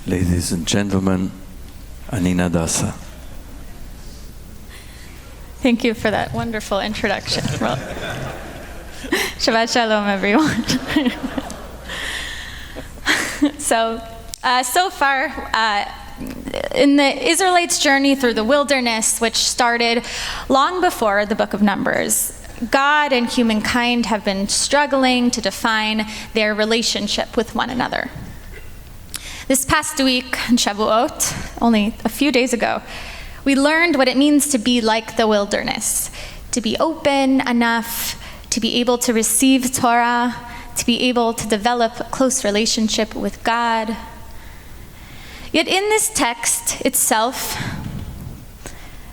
Ladies and gentlemen, Anina Dassa. Thank you for that wonderful introduction. Well, Shabbat Shalom, everyone. So far, in the Israelites' journey through the wilderness, which started long before the book of Numbers, God and humankind have been struggling to define their relationship with one another. This past week, in Shavuot, only a few days ago, we learned what it means to be like the wilderness, to be open enough to be able to receive Torah, to be able to develop a close relationship with God. Yet in this text itself,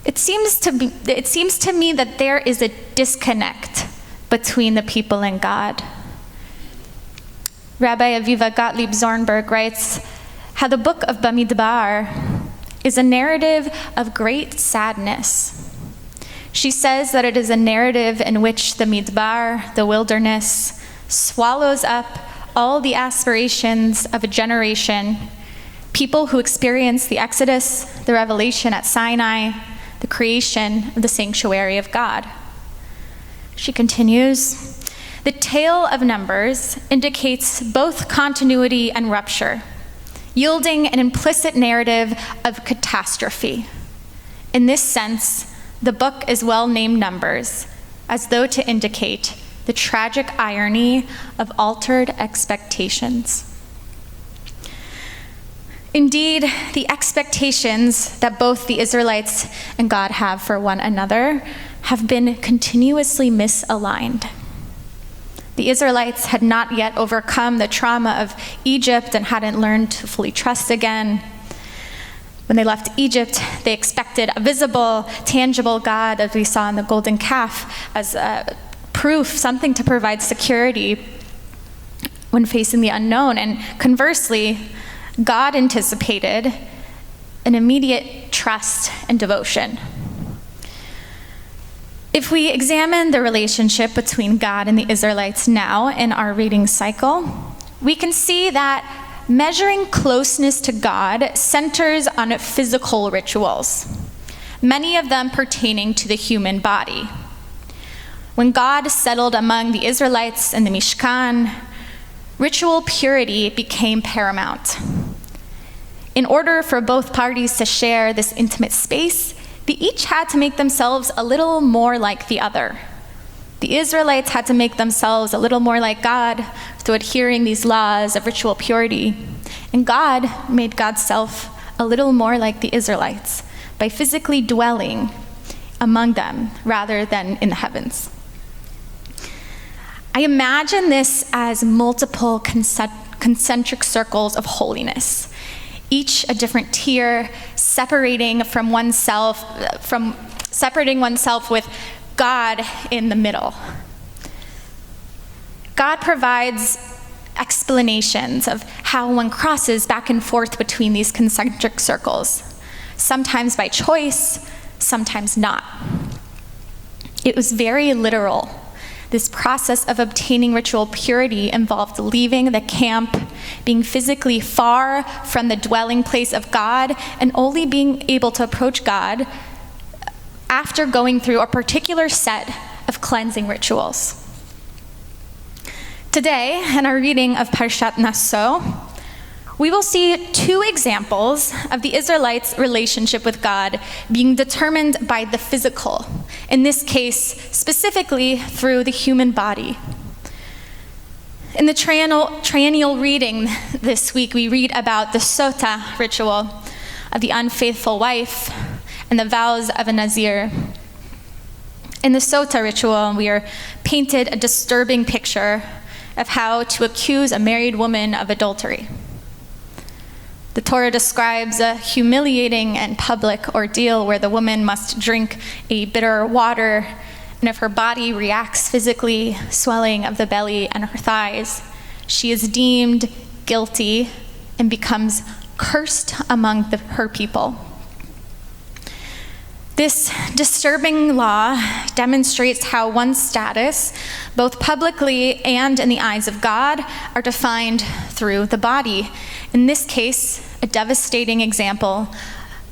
it seems to me that there is a disconnect between the people and God. Rabbi Aviva Gottlieb Zornberg writes how the book of Bamidbar is a narrative of great sadness. She says that it is a narrative in which the Midbar, the wilderness, swallows up all the aspirations of a generation, people who experience the Exodus, the revelation at Sinai, the creation of the sanctuary of God. She continues, the tale of Numbers indicates both continuity and rupture, yielding an implicit narrative of catastrophe. In this sense, the book is well named Numbers, as though to indicate the tragic irony of altered expectations. Indeed, the expectations that both the Israelites and God have for one another have been continuously misaligned. The Israelites had not yet overcome the trauma of Egypt and hadn't learned to fully trust again. When they left Egypt, they expected a visible, tangible God, as we saw in the golden calf, as a proof, something to provide security when facing the unknown. And conversely, God anticipated an immediate trust and devotion. If we examine the relationship between God and the Israelites now in our reading cycle, we can see that measuring closeness to God centers on physical rituals, many of them pertaining to the human body. When God settled among the Israelites in the Mishkan, ritual purity became paramount. In order for both parties to share this intimate space, they each had to make themselves a little more like the other. The Israelites had to make themselves a little more like God through adhering these laws of ritual purity. And God made God's self a little more like the Israelites by physically dwelling among them rather than in the heavens. I imagine this as multiple concentric circles of holiness, each a different tier, separating oneself with God in the middle. God provides explanations of how one crosses back and forth between these concentric circles, sometimes by choice, sometimes not. It was very literal. This process of obtaining ritual purity involved leaving the camp, being physically far from the dwelling place of God, and only being able to approach God after going through a particular set of cleansing rituals. Today, in our reading of Parashat Naso, we will see two examples of the Israelites' relationship with God being determined by the physical, in this case, specifically through the human body. In the triennial reading this week, we read about the Sota ritual of the unfaithful wife and the vows of a Nazir. In the Sota ritual, we are painted a disturbing picture of how to accuse a married woman of adultery. The Torah describes a humiliating and public ordeal where the woman must drink a bitter water, and if her body reacts physically, swelling of the belly and her thighs, she is deemed guilty and becomes cursed among her people. This disturbing law demonstrates how one's status, both publicly and in the eyes of God, are defined through the body. In this case, a devastating example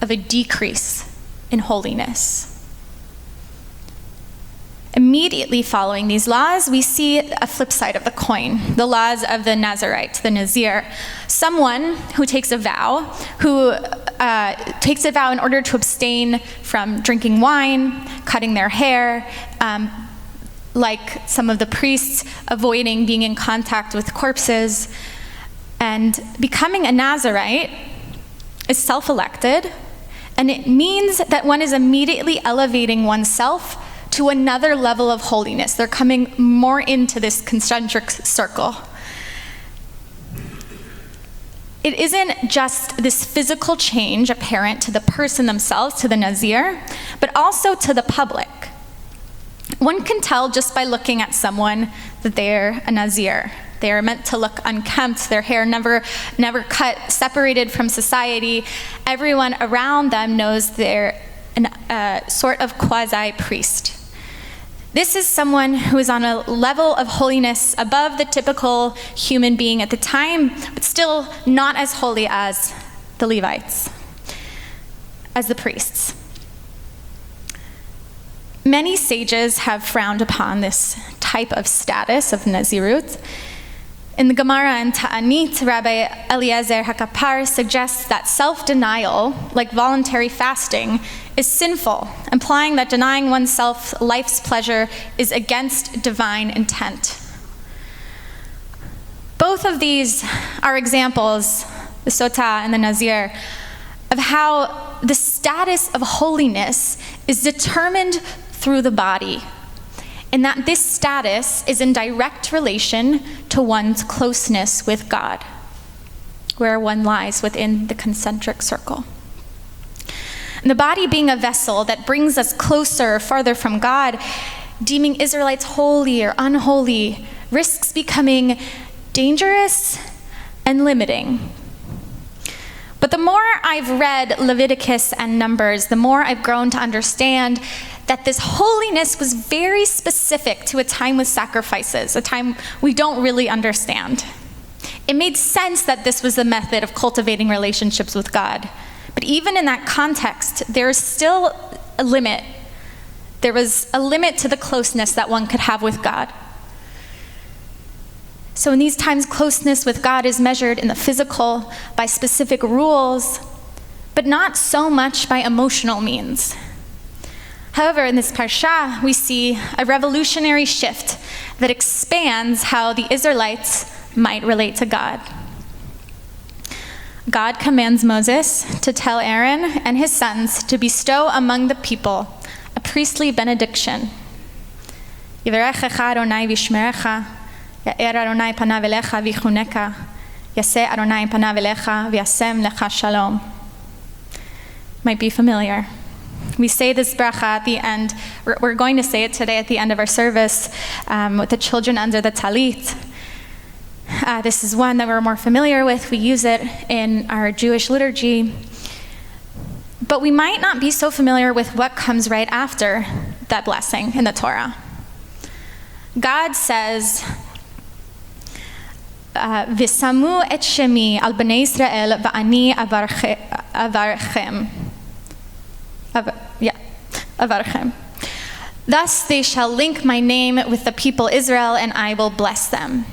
of a decrease in holiness. Immediately following these laws, we see a flip side of the coin, the laws of the Nazirite, the Nazir. Someone who takes a vow, in order to abstain from drinking wine, cutting their hair, like some of the priests, avoiding being in contact with corpses. And becoming a Nazirite is self-elected, and it means that one is immediately elevating oneself to another level of holiness. They're coming more into this concentric circle. It isn't just this physical change apparent to the person themselves, to the Nazir, but also to the public. One can tell just by looking at someone that they're a Nazir. They are meant to look unkempt, their hair never cut, separated from society. Everyone around them knows they're a sort of quasi-priest. This is someone who is on a level of holiness above the typical human being at the time, but still not as holy as the Levites, as the priests. Many sages have frowned upon this type of status of Nazirut. In the Gemara and Ta'anit, Rabbi Eliezer Hakapar suggests that self-denial, like voluntary fasting, is sinful, implying that denying oneself life's pleasure is against divine intent. Both of these are examples, the Sota and the Nazir, of how the status of holiness is determined through the body, and that this status is in direct relation to one's closeness with God, where one lies within the concentric circle. And the body being a vessel that brings us closer or farther from God, deeming Israelites holy or unholy, risks becoming dangerous and limiting. But the more I've read Leviticus and Numbers, the more I've grown to understand that this holiness was very specific to a time with sacrifices, a time we don't really understand. It made sense that this was the method of cultivating relationships with God. But even in that context, there is still a limit. There was a limit to the closeness that one could have with God. So in these times, closeness with God is measured in the physical by specific rules, but not so much by emotional means. However, in this parsha, we see a revolutionary shift that expands how the Israelites might relate to God. God commands Moses to tell Aaron and his sons to bestow among the people a priestly benediction. Yivarechecha Adonai v'yishmerecha, ya'er Adonai panav elecha v'yichuneka, yaseh Adonai panav elecha v'yasem lecha shalom. Might be familiar. We say this bracha at the end. We're going to say it today at the end of our service with the children under the talit. This is one that we're more familiar with. We use it in our Jewish liturgy. But we might not be so familiar with what comes right after that blessing in the Torah. God says, V'samu et shemi al bnei Israel va'ani avarchem. Avarchem. Thus they shall link my name with the people Israel, and I will bless them.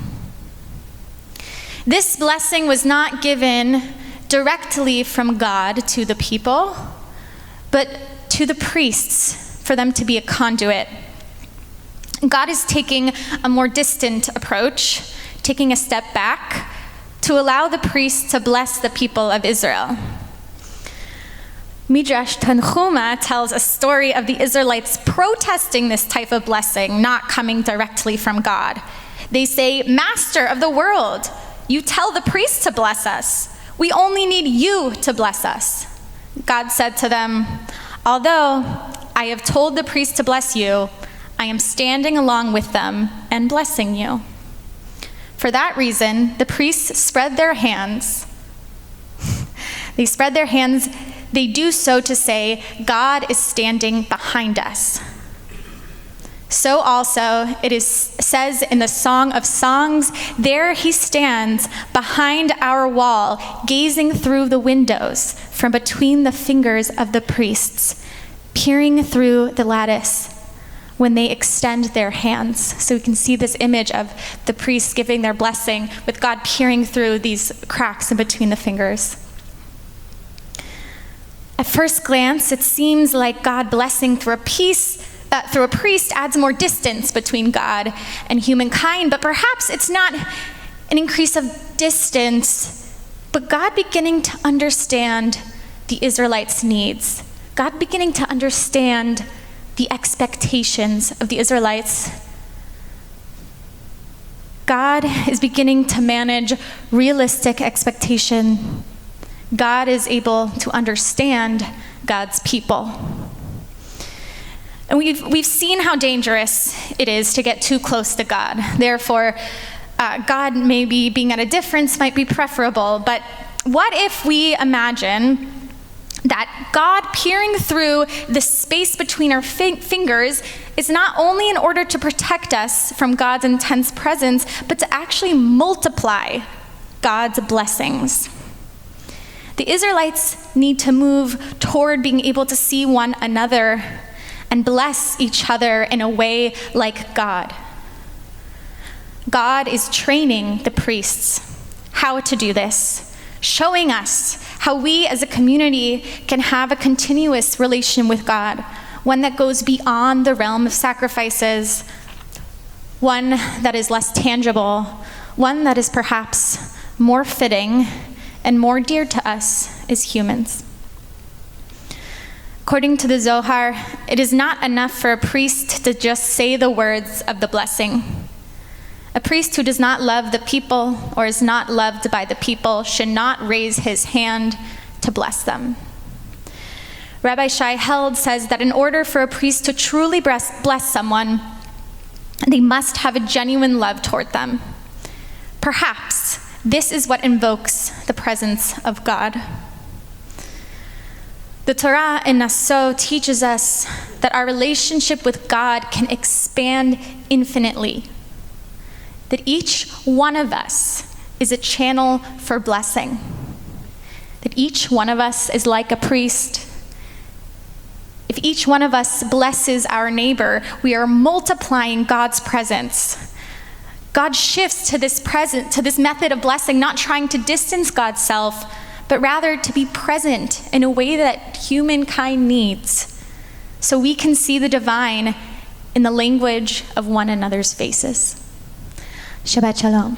This blessing was not given directly from God to the people, but to the priests for them to be a conduit. God is taking a more distant approach, taking a step back to allow the priests to bless the people of Israel. Midrash Tanchuma tells a story of the Israelites protesting this type of blessing, not coming directly from God. They say, "Master of the world, you tell the priests to bless us. We only need you to bless us." God said to them, "Although I have told the priests to bless you, I am standing along with them and blessing you." For that reason, the priests spread their hands. They spread their hands. They do so to say, God is standing behind us. So also says in the Song of Songs, there he stands behind our wall, gazing through the windows from between the fingers of the priests, peering through the lattice when they extend their hands. So we can see this image of the priests giving their blessing with God peering through these cracks in between the fingers. At first glance, it seems like God blessing through a priest adds more distance between God and humankind, but perhaps it's not an increase of distance, but God beginning to understand the Israelites' needs. God beginning to understand the expectations of the Israelites. God is beginning to manage realistic expectation. God is able to understand God's people. And we've seen how dangerous it is to get too close to God. Therefore, God maybe being at a difference might be preferable. But what if we imagine that God peering through the space between our fingers is not only in order to protect us from God's intense presence, but to actually multiply God's blessings? The Israelites need to move toward being able to see one another and bless each other in a way like God. God is training the priests how to do this, showing us how we as a community can have a continuous relation with God, one that goes beyond the realm of sacrifices, one that is less tangible, one that is perhaps more fitting and more dear to us as humans. According to the Zohar, it is not enough for a priest to just say the words of the blessing. A priest who does not love the people or is not loved by the people should not raise his hand to bless them. Rabbi Shai Held says that in order for a priest to truly bless someone, they must have a genuine love toward them. Perhaps this is what invokes the presence of God. The Torah in Naso teaches us that our relationship with God can expand infinitely, that each one of us is a channel for blessing, that each one of us is like a priest. If each one of us blesses our neighbor, we are multiplying God's presence. God shifts to this method of blessing, not trying to distance God's self, but rather to be present in a way that humankind needs, so we can see the divine in the language of one another's faces. Shabbat Shalom.